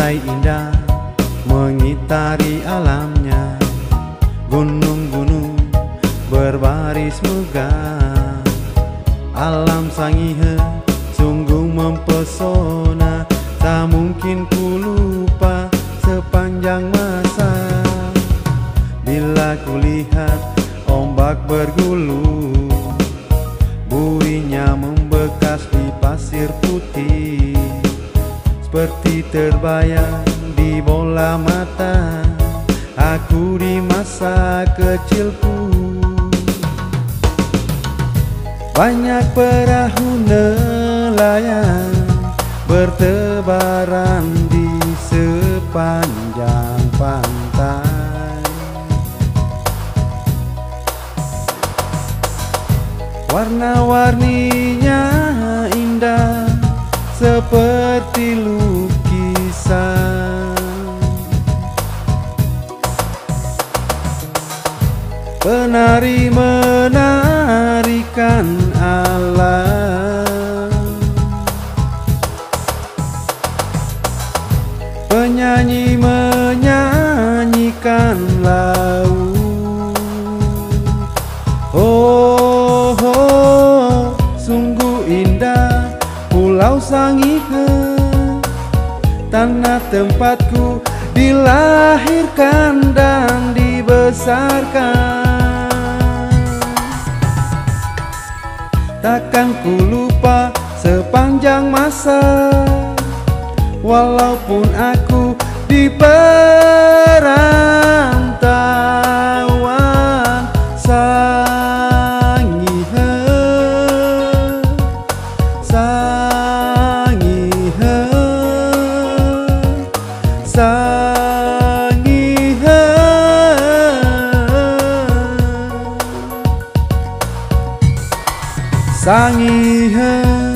Pantai indah mengitari alamnya, gunung-gunung berbaris megah. Alam Sangihe sungguh mempesona, tak mungkin ku lupa sepanjang masa. Bila ku lihat ombak bergulung, buihnya membekas di pasir putih, seperti terbayang di bola mata aku di masa kecilku. Banyak perahu nelayan bertebaran di sepanjang pantai. Warna-warninya indah seperti lukisan. Penari menarikan alam, penyanyi menyanyikan laut. Oh, oh, sungguh indah Pulau Sangihe, tanah tempatku dilahirkan dan dibesarkan. Takkan ku lupa sepanjang masa, walaupun aku di perantauan. Sangihe, Sangihe, Sangihe. Sangihe.